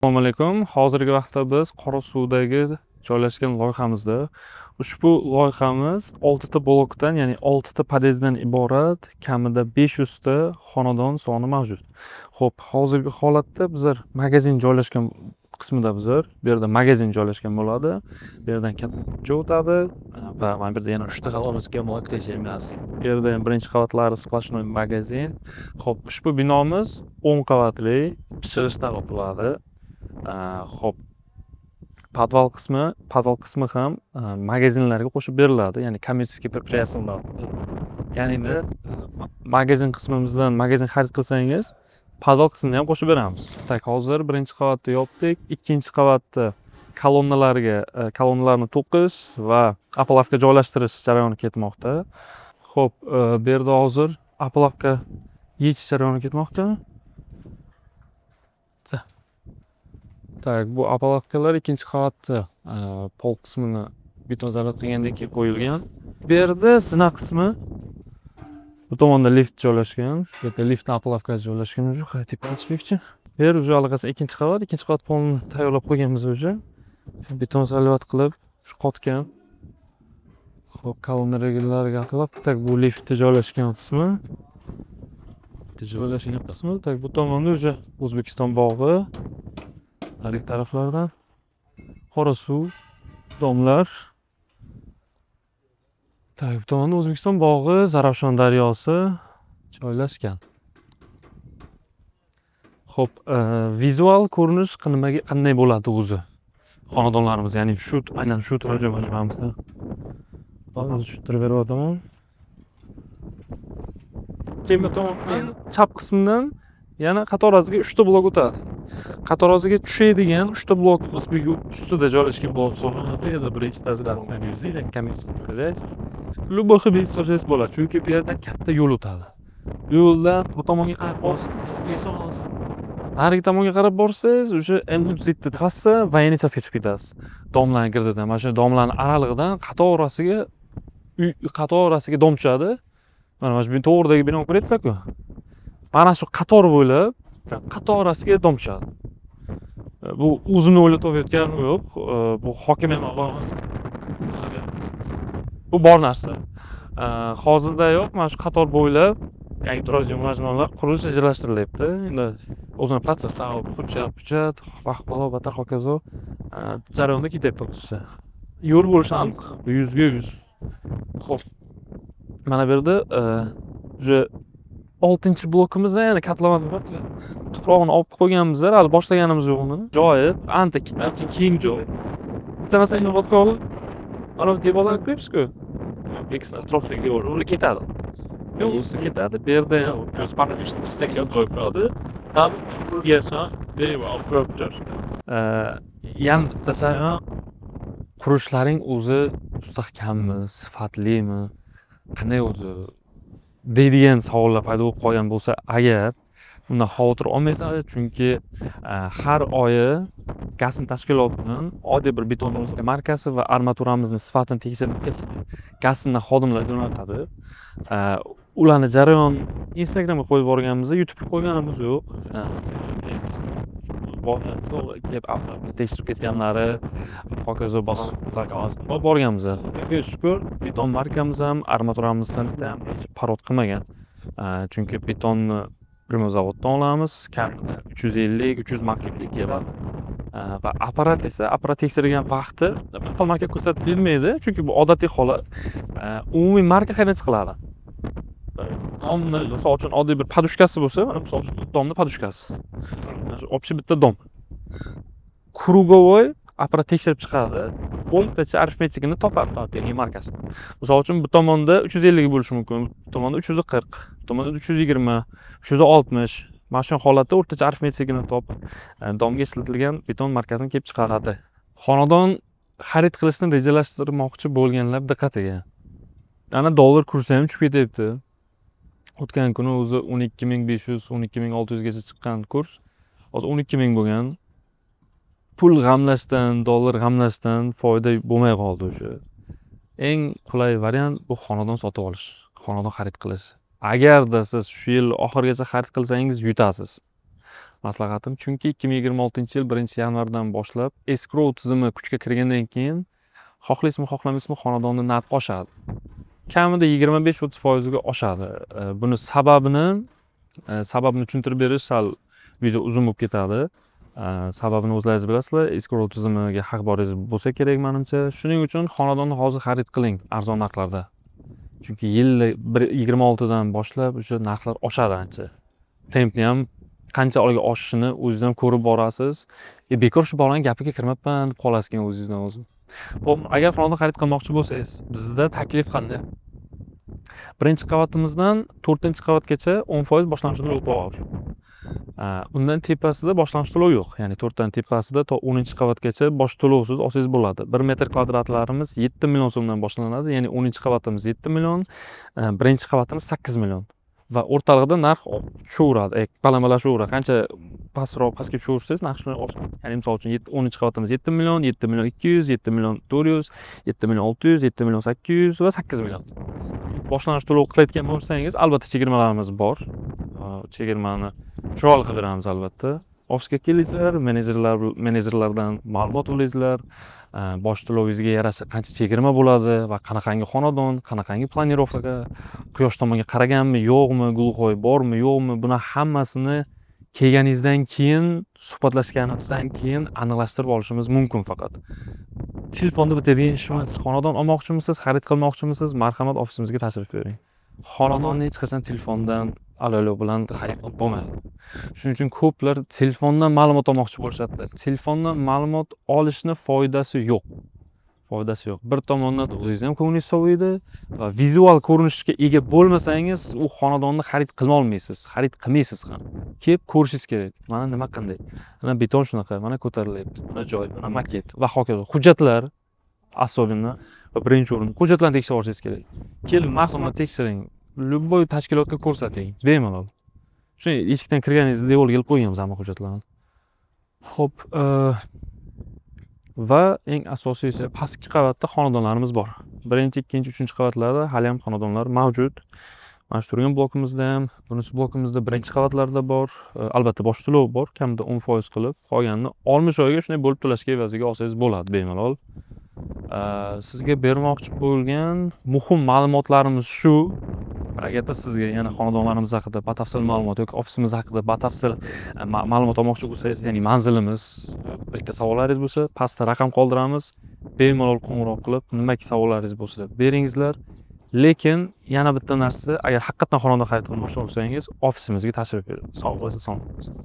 Assalomu alaykum. Hozirgi vaqtda biz Qorasuvdagi joylashgan loyihamizda ushbu loyihamiz 6 ta blokdan, ya'ni 6 ta podyezddan iborat, kamida 500 ta xonadon soni mavjud. Xo'p, hozirgi holatda bizlar magazin joylashgan qismida bu yerda magazin joylashgan bo'ladi. Bu yerdan katta ko'cha o'tadi va mana bu yerda yana 3 ta qavatli blok emas. Bu yerda ham birinchi qavatlari splashnoy magazin. Xo'p, ushbu binomiz 10 qavatli, pishirishdan o'tiladi. Xo'p, podval qismi ham magazinlarga qo'shib beriladi, ya'ni kommersiya предприятиялар. Ya'ni magazin qismimizdan magazin xarid qilsangiz, podval qismini ham qo'shib beramiz. Tak, hozir birinchi qavatni yopdik, ikkinchi qavatda kolonnalarni to'qish va aplavka joylashtirish jarayoni ketmoqda. Xo'p, bu yerda hozir aplavka yechish jarayoni ketmoqda. Tak, bu aplavkalar ikkinchi qavatda pol qismini beton zaryad qilgandan keyin qo'yilgan. Bu yerda zina qismi, bu tomonda lift joylashgan. Bu yerda liftning aplavkasi joylashgan. Tepaga chiqishchi. Bu yer allaqachon ikkinchi qavat polni tayyorlab qo'yganmiz o'sha. Beton zaryad qilib, shu qotgan. Xo'p, kolonna regallariga qilib, tak, bu liftda joylashgan qismi. Tak, bu tomonda o'sha O'zbekiston bog'i. Narigi taraflardan Qorasuv, domlar. Tak, bu tomonda O'zbekiston bog'i, Zarafshon daryosi joylashgan. Xo'p, vizual ko'rinish qanday bo'ladi o'zi? Xonadonlarimiz, ya'ni aynan shu turajam majmuamizda. Hozir tushuntirib beryapman. Keyin bu tomondan chap qismidan yana qatorasiga 3 ta blok o'tadi. Qatorasiga tushadigan 3 ta blokimiz bu ustida joylashgan blok hisoblanadi. Ya da birinchi tazilani komissiya qilib, любой xil so'zsiz bo'ladi, chunki bu yerdan katta yo'l o'tadi. Yo'ldan bu tomonga qarab borsangiz, narigi tomonga qarab borsangiz, o'sha M30 trassa va NHSga chiqib ketasiz. Domlarning girdidan, mana shu domlarning aralig'idan qatorasiga dom tushadi. Mana shu to'g'ridagi bino ko'ryapsizlar-ku. Mana shu qator bo'ylab qatorasiga dom tushadi. Bu o'zimni o'ylab topayotganim yo'q. Bu hokimiyat ma'lumoti. Bu bor narsa. Hozirdayoq mana shu qator bo'ylab yangi turar-joy majmualar qurilish rejalashtirilyapti. Endi o'zini protsess, hujjat, vaqt va hokazo jarayonda ketyapti o'zi. Yo'l bo'lishi aniq, 100 ga 100. Xo'p. Mana bu yerda o'sha 6-blokimizda yana katlaman bor. Tuprog'ini olib qo'yganmizlar, hali boshlaganimiz yo'q uni. Joyi ancha keng joy. Bitta narsa inobatga olib, ana devorlar ko'ryapsiz-ku. Atrofdagi yo'l ketadi. Yo'l ustiga ketadi. Bu yerda ko'z pardoshni istakka joy qiladi. Ham yersa devor ko'p joy. Yana bitta sayyor qurishlaring o'zi mustahkammi, sifatlimi, qanday o'zi deydigan savollar paydo bo'lib qolgan bo'lsa, agar undan xavotir olmaysiz, chunki har oyi gazin tashkilotining oddiy bir beton markasi va armaturamizni sifatini tekshirib gazindan xodimlar jo'natadi. Ularni jarayon Instagramga qo'yib borganimizda, YouTube'ga qo'yganimiz yo'q. Tekshirib ketganlari, hokazo bosib borganmiz. Shukur, beton markamiz ham, armaturamiz ham hech parod qilmagan. Chunki betonni primo zavoddan olamiz, kamida 350-300 markablik keladi. Va apparat tekshirilgan vaqti marka ko'rsatib bermaydi, chunki bu odatiy holat. Umumiy marka qayerdan chiqiladi? Domni, misol uchun oddiy bir podushkasi bo'lsa, mana misol uchun domni podushkasi. Общий bitta dom. Krugovoy apparat tekshirib chiqadi. O'rtacha arifmetikini topadi markasi. Misol uchun bu tomonda 350 bo'lishi mumkin, bu tomonda 340, bu tomonda 320, 360. Mana shu holatda o'rtacha arifmetikini topib, domga ishlatilgan beton markasini kelib chiqaradi. Xonadon xarid qilishni rejalashtirmoqchi bo'lganlar diqqatiga. Ana dollar kursi ham tushib ketyapti. O'tgan kuni o'zi 12500, 12600 gacha chiqqan kurs. Hozir 12000 bo'lgan. Pul g'amlashdan, dollar g'amlashdan foyda bo'lmay qoldi o'sha. Eng qulay variant bu xonadon sotib olish, xonadon xarid qilish. Agarda siz shu yil oxirigacha xarid qilsangiz yutasiz. maslahatim. Chunki 2026-yil 1-yanvardan boshlab escrow tizimi kuchga kirgandan keyin xohlaysizmi, xohlamaysizmi xonadonni narxi oshadi. Kamida 25-30% ga oshadi. Buni sababini tushuntirib berish sal video uzun bo'lib ketadi. Sababini o'zlaringiz bilasizlar. Escrow tizimiga haq boringiz bo'lsa kerak menimcha. Shuning uchun xonadonni hozir xarid qiling arzon narxlarda. Chunki yil 26dan boshlab o'sha narxlar oshadi ancha. Tempni ham qancha oyga oshishini o'zingiz ham ko'rib borasiz. Bekor shu bolaning gapiga kirmabman deb qolasiz keyin o'zingizdan o'zi. Xo'p, agar xonadon xarid qilmoqchi bo'lsangiz, bizda taklif qanday? Birinchi qavatimizdan 4-qavatgacha 10% boshlang'ich to'lov bor. Undan tepasida boshlang'ich to'lov yo'q. Ya'ni 4dan tepasida to 10-qavatgacha bosh to'lovsiz olsangiz bo'ladi. 1 metr kvadratlarimiz 7 million so'mdan boshlanadi. Ya'ni 10-qavatimiz 7 million, birinchi qavatimiz 8 million. Va o'rtalig'ida narx tushaveradi. Balandlashaveradi. Qancha pastga tushaversangiz narx shunday oshadi. Ya'ni misol uchun 10-qavatimiz 7 million, 7 million 200, 7 million 400, 7 million 600, 7 million 800 va 8 million. Boshlang'ich to'lov qilayotgan bo'lsangiz, albatta chegirmalarimiz bor. Chegirmani chiroyli qilib beramiz albatta. Ofisga kelingizlar, menejerlardan ma'lumot olasizlar. Bosh to'lovingizga yarasha qancha chegirma bo'ladi va qanaqangi xonadon, qanaqangi planirovkaga, quyosh tomonga qaraganmi, yo'qmi, gulxo'y bormi, yo'qmi, buni hammasini kelganingizdan keyin, suhbatlashganimizdan keyin aniqlashtirib olishimiz mumkin faqat. Telefonda bitadigan ish emas. Xonadon olmoqchimisiz, xarid qilmoqchimisiz, marhamat ofisimizga tashrif buyuring. Xonadonni hech qachon telefondan alo bilan xarid qilib bo'lmaydi. Shuning uchun ko'plar telefondan ma'lumot olmoqchi bo'lishadi. Telefondan ma'lumot olishni foydasi yo'q. Bir tomondan o'zingiz ham ko'nglingiz soviydi va vizual ko'rinishga ega bo'lmasangiz, u xonadonni xarid qila olmaysiz, xarid qilmaysiz ham. Kelib ko'rishingiz kerak. Mana nima qanday? Mana beton shunaqa, mana ko'tarilyapti. Mana joy, mana maket va hokazo. Hujjatlar asosan va birinchi o'rinda hujjatlarni tekshirib olishingiz kerak. Kelib marhamat tekshiring. Любой tashkilotga ko'rsating, bemalol. Shunday eshikdan kirganingizda devorga ilib qo'yganmiz hamma hujjatlarni. Xo'p, va eng asosiysi pastki qavatda xonadonlarimiz bor. 1-chi, 2-chi, 3-chi qavatlarda hali ham xonadonlar mavjud. Mana shu turgan blokimizda ham, bunisi blokimizda 1-qavatlarda bor. Albatta bosh to'lov bor, kamida 10% qilib, qolganini 60 oyga shunday bo'lib to'lashga evaziga olsangiz bo'ladi bemalol. Sizga bermoqchi bo'lgan muhim ma'lumotlarimiz shu. Agarda sizga yana xonadonlarimiz haqida batafsil ma'lumot yoki ofisimiz haqida batafsil ma'lumot olmoqchi bo'lsangiz, ya'ni manzilimiz, bitta savollaringiz bo'lsa, pastda raqam qoldiramiz. Bemalol qo'ng'iroq qilib, nimaki savollaringiz bo'lsa beringizlar. Lekin yana bitta narsa, agar haqiqatan xonadon xarid qilmoqchi bo'lsangiz, ofisimizga tashrif buyuring. Sog' bo'lasiz, sog' bo'lasiz.